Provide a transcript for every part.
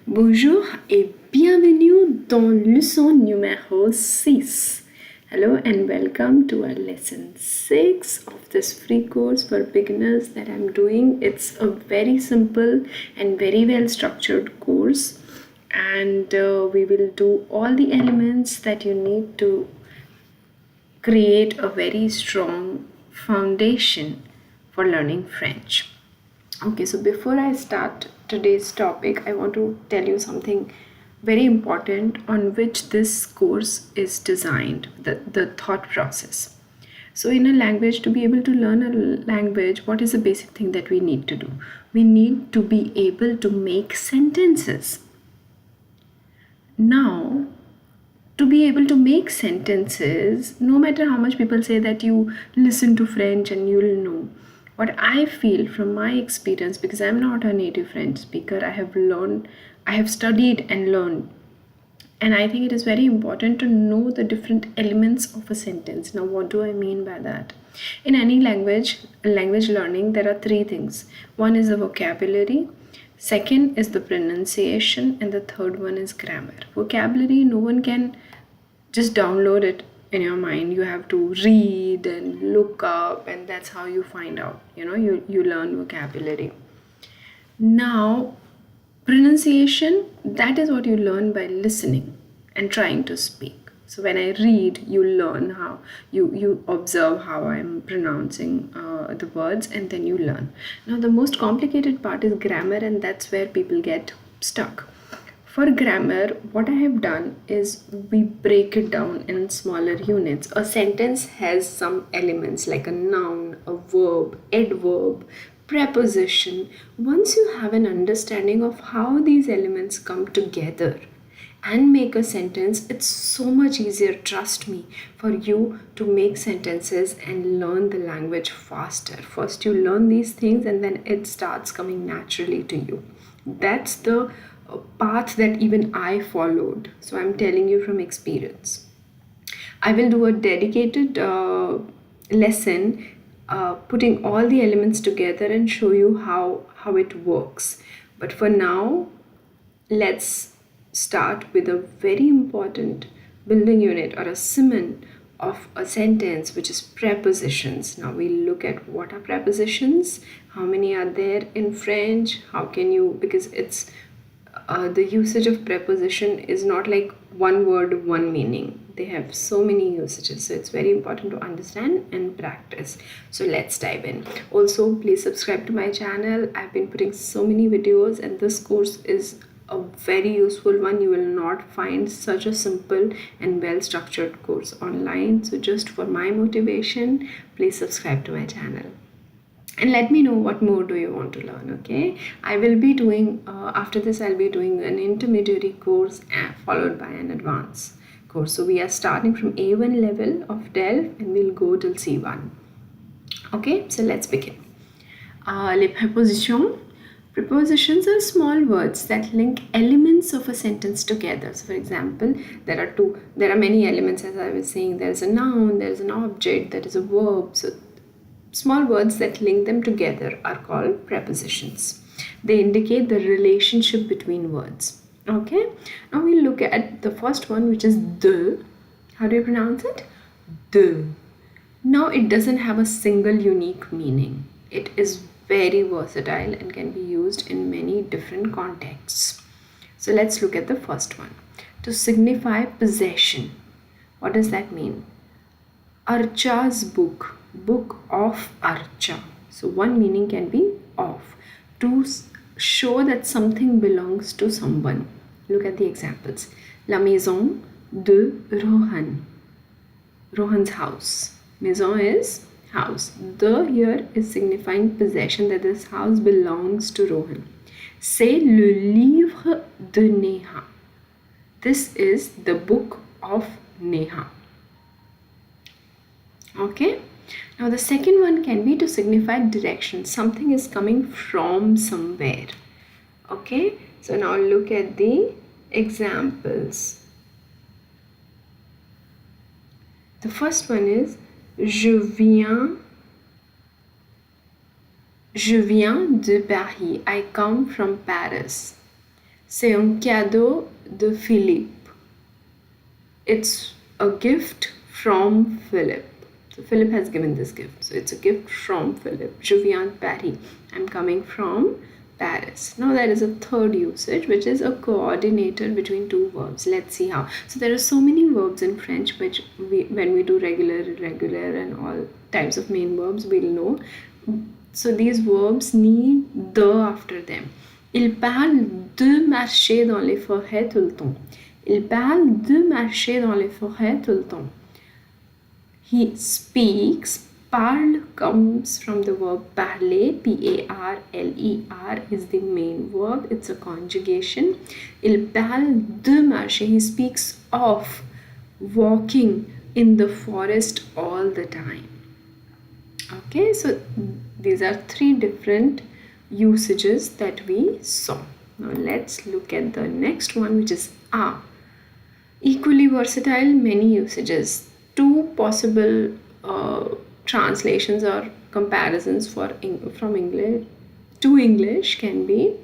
Bonjour et bienvenue dans leçon numéro 6. Hello and welcome to our lesson 6 of this free course for beginners that I'm doing. It's a very simple and very well structured course, and we will do all the elements that you need to create a very strong foundation for learning French. Okay, so before I start today's topic, I want to tell you something very important on which this course is designed, the thought process. So, in a language, to be able to learn a language, what is the basic thing that we need to do? We need to be able to make sentences. Now, to be able to make sentences, no matter how much people say that you listen to French and you'll know, what I feel from my experience, because I'm not a native French speaker, I have studied and learned, and I think it is very important to know the different elements of a sentence. Now, what do I mean by that? In any language learning, there are three things. One is the vocabulary, second is the pronunciation, and the third one is grammar. Vocabulary, no one can just download it in your mind. You have to read and look up, and that's how you find out, you learn vocabulary. Now, pronunciation, that is what you learn by listening and trying to speak. So when I read, you learn how you observe how I'm pronouncing the words, and then you learn. Now, the most complicated part is grammar, and that's where people get stuck. For grammar, what I have done is we break it down in smaller units. A sentence has some elements like a noun, a verb, adverb, preposition. Once you have an understanding of how these elements come together and make a sentence, it's so much easier, trust me, for you to make sentences and learn the language faster. First you learn these things and then it starts coming naturally to you. That's the path that even I followed. So I'm telling you from experience. I will do a dedicated lesson putting all the elements together and show you how it works. But for now, let's start with a very important building unit or a cement of a sentence, which is prepositions. Now we'll look at what are prepositions, how many are there in French, how can you, because it's the usage of preposition is not like one word, one meaning. They have so many usages, so it's very important to understand and practice. So let's dive in. Also, please subscribe to my channel. I've been putting so many videos, and this course is a very useful one. You will not find such a simple and well structured course online. So just for my motivation, please subscribe to my channel. And let me know what more do you want to learn. Okay, I will be doing after this I'll be doing an intermediary course followed by an advanced course. So we are starting from A1 level of TEF and we'll go till C1. Okay, so let's begin. Les prépositions. Prepositions are small words that link elements of a sentence together. So for example, there are many elements, as I was saying. There's a noun, there's an object, there is a verb. So small words that link them together are called prepositions. They indicate the relationship between words. Okay, now we'll look at the first one, which is de. How do you pronounce it? De. Now it doesn't have a single unique meaning. It is very versatile and can be used in many different contexts. So let's look at the first one. To signify possession. What does that mean? Archa's book. Book of Archa. So one meaning can be of. To show that something belongs to someone. Look at the examples. La maison de Rohan. Rohan's house. Maison is house. The here is signifying possession, that this house belongs to Rohan. C'est le livre de Neha. This is the book of Neha. Okay. Now the second one can be to signify direction. Something is coming from somewhere. Okay. So now look at the examples. The first one is Je viens de Paris. I come from Paris. C'est un cadeau de Philippe. It's a gift from Philip. So Philip has given this gift. So it's a gift from Philip. Je viens de Paris. I'm coming from Paris. Now there is a third usage, which is a coordinator between two verbs. Let's see how. So there are so many verbs in French which when we do regular, irregular and all types of main verbs, we'll know. So these verbs need the after them. Il parle de marcher dans les forêts tout le temps. Il parle de marcher dans les forêts tout le temps. He speaks. Parle comes from the verb parler. P-A-R-L-E-R is the main verb. It's a conjugation. Il parle de marcher. He speaks of walking in the forest all the time. Okay, so these are three different usages that we saw. Now let's look at the next one, which is a. Equally versatile, many usages. Two possible translations or comparisons from English to English can be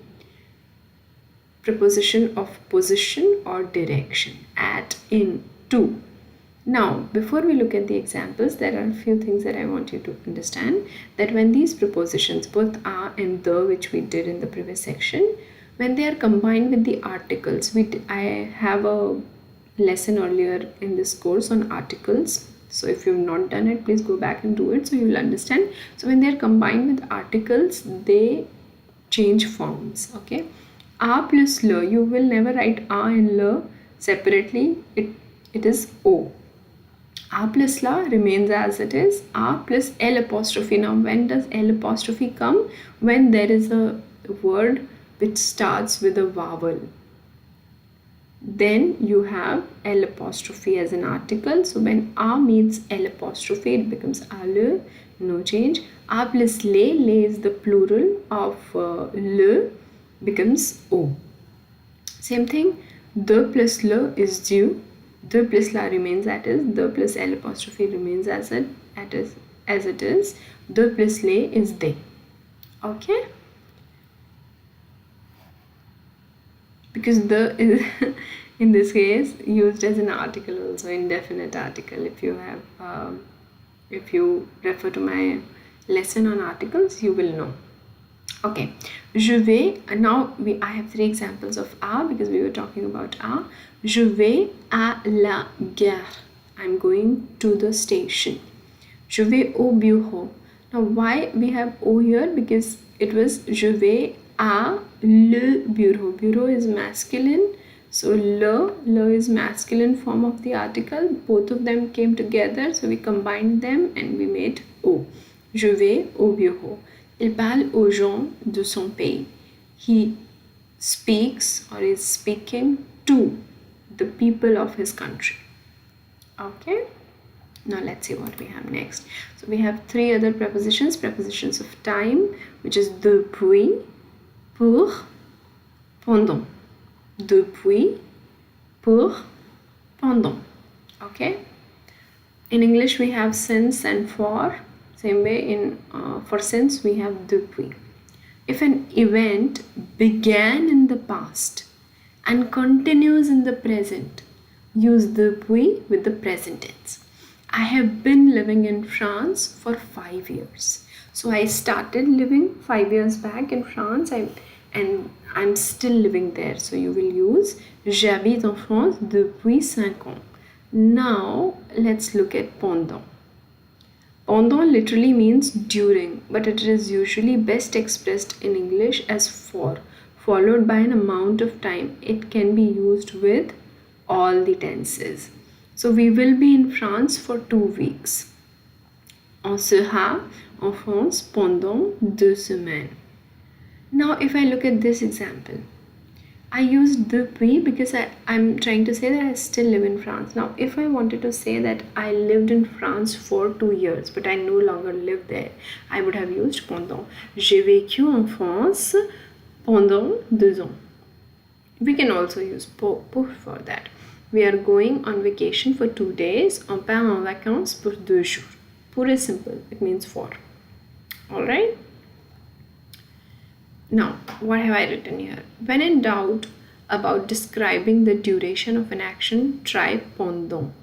preposition of position or direction. At, in, to. Now, before we look at the examples, there are a few things that I want you to understand. That when these prepositions, both a and the, which we did in the previous section, when they are combined with the articles, I have a lesson earlier in this course on articles. So if you've not done it, please go back and do it so you'll understand. So when they're combined with articles, they change forms. Okay. A plus le, you will never write a and le separately. It is o. A plus la remains as it is. A plus L apostrophe. Now when does L apostrophe come? When there is a word which starts with a vowel. Then you have L apostrophe as an article. So when A meets L apostrophe, it becomes ale, no change. A plus le is the plural of le, becomes O. Same thing, the plus le is due. The plus la remains as is. The plus L apostrophe remains as it is. The plus le is they. Okay? Because the is in this case used as an article, also indefinite article. If you refer to my lesson on articles, you will know. Okay, je vais. Now I have three examples of a because we were talking about a. Je vais à la gare. I'm going to the station. Je vais au bureau. Now why we have o here? Because it was je vais à le bureau. Bureau is masculine, so le is masculine form of the article. Both of them came together, so we combined them and we made o. Je vais au bureau. Il parle aux gens de son pays. He speaks or is speaking to the people of his country. Okay. Now let's see what we have next. So we have three other prepositions. Prepositions of time, which is depuis, pour, pendant. Depuis, pour, pendant. Okay. In English we have since and for. Same way for since we have depuis. If an event began in the past and continues in the present, use depuis with the present tense. I have been living in France for 5 years. So I started living 5 years back in France and I'm still living there. So you will use j'habite en France depuis 5 ans. Now let's look at pendant. Pendant literally means during, but it is usually best expressed in English as for, followed by an amount of time. It can be used with all the tenses. So we will be in France for 2 weeks. On sera en France pendant 2 semaines. Now if I look at this example, I used depuis because I'm trying to say that I still live in France. Now if I wanted to say that I lived in France for 2 years but I no longer live there, I would have used pendant. J'ai vécu en France pendant 2 ans. We can also use pour for that. We are going on vacation for 2 days. On part en vacances pour 2 jours. Pour is simple. It means for. Alright? Now, what have I written here? When in doubt, about describing the duration of an action, try pendant.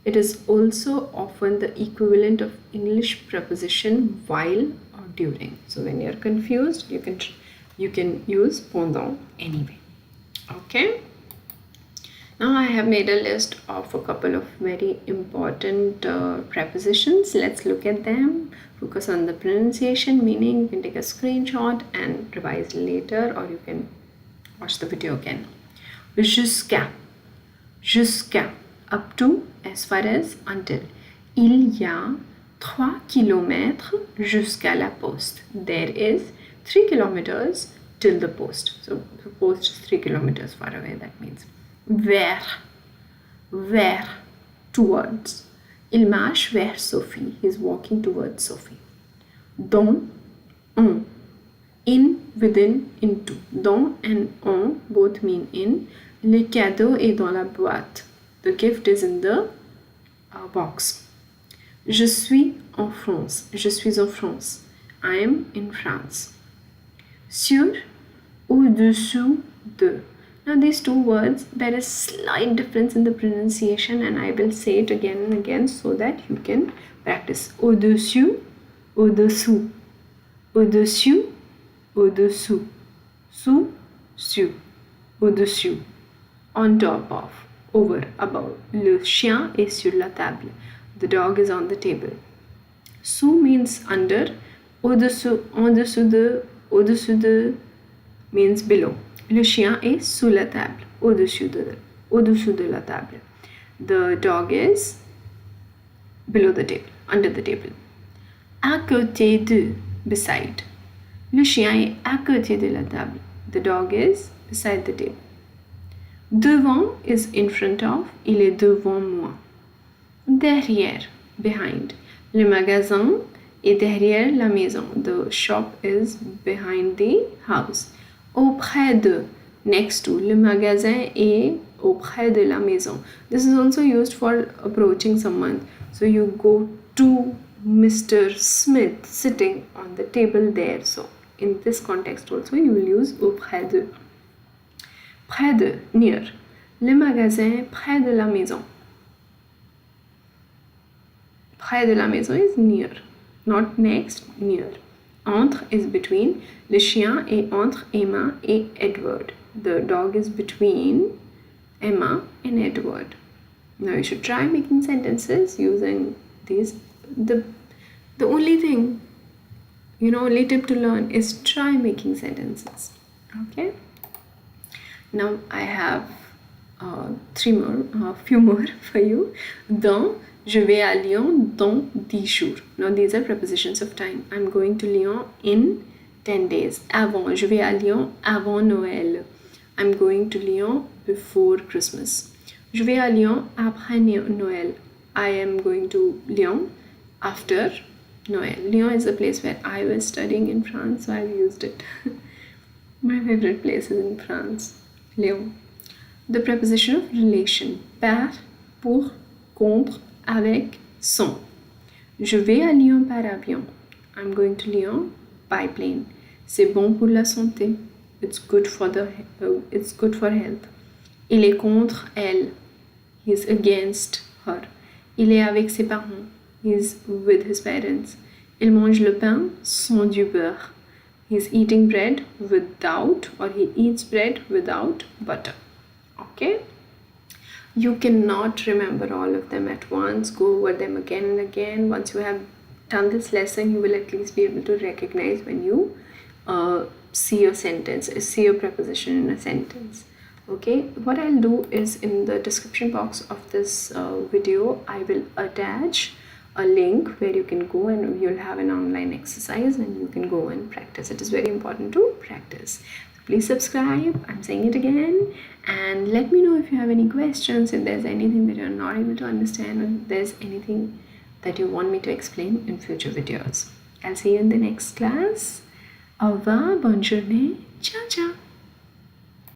It is also often the equivalent of English preposition while or during. So when you're confused, you can use pendant anyway. Okay. Now I have made a list of a couple of very important prepositions. Let's look at them. Focus on the pronunciation, meaning. You can take a screenshot and revise later, or you can watch the video again. Jusqu'à, jusqu'à, up to, as far as, until. Il y a 3 kilomètres jusqu'à la poste. There is 3 kilometers till the post. So the post is 3 kilometers far away, that means. Vers, vers, towards. Il marche vers Sophie. He is walking towards Sophie. Dans, en. In, within, into. Dans and en both mean in. Le cadeau est dans la boîte. The gift is in the box. Je suis en France. Je suis en France. I am in France. Sur, au-dessous de. Now these two words, there is slight difference in the pronunciation, and I will say it again and again so that you can practice. Au-dessus, au-dessous. Au-dessus, au-dessous. Sous, sur. Au-dessus. On top of. Over, above. Le chien est sur la table. The dog is on the table. Sous means under. Au-dessous, en dessous de means below. Le chien est sous la table, au-dessus de la table. The dog is below the table, under the table. À côté de, beside. Le chien est à côté de la table. The dog is beside the table. Devant is in front of, il est devant moi. Derrière, behind. Le magasin est derrière la maison. The shop is behind the house. Auprès de, next to. Le magasin est auprès de la maison. This is also used for approaching someone. So you go to Mr. Smith sitting on the table there. So in this context also you will use auprès de. Près de, near. Le magasin près de la maison. Près de la maison is near, not next, near. Entre is between. Le chien est entre Emma et Edward. The dog is between Emma and Edward. Now you should try making sentences using these. The only thing, only tip to learn is try making sentences. Okay. Now I have few more for you. Dans, je vais à Lyon dans 10 jours. Now these are prepositions of time. I'm going to Lyon in 10 days. Avant, je vais à Lyon avant Noël. I'm going to Lyon before Christmas. Je vais à Lyon après Noël. I am going to Lyon after Noël. Lyon is a place where I was studying in France, so I've used it. My favorite place is in France, Lyon. The preposition of relation. Par, pour, contre, avec, sans. Je vais à Lyon par avion. I'm going to Lyon by plane. C'est bon pour la santé. It's good for health. Il est contre elle. He's against her. Il est avec ses parents. He's with his parents. Il mange le pain sans du beurre. He's eating bread without, or he eats bread without butter. Okay? You cannot remember all of them at once. Go over them again and again. Once you have done this lesson, you will at least be able to recognize when you see a sentence, see a preposition in a sentence. Okay, what I'll do is in the description box of this video, I will attach a link where you can go and you'll have an online exercise and you can go and practice. It is very important to practice. Please subscribe, I'm saying it again, and let me know if you have any questions, if there's anything that you're not able to understand, or if there's anything that you want me to explain in future videos. I'll see you in the next class. Au revoir, bonne journée, ciao ciao.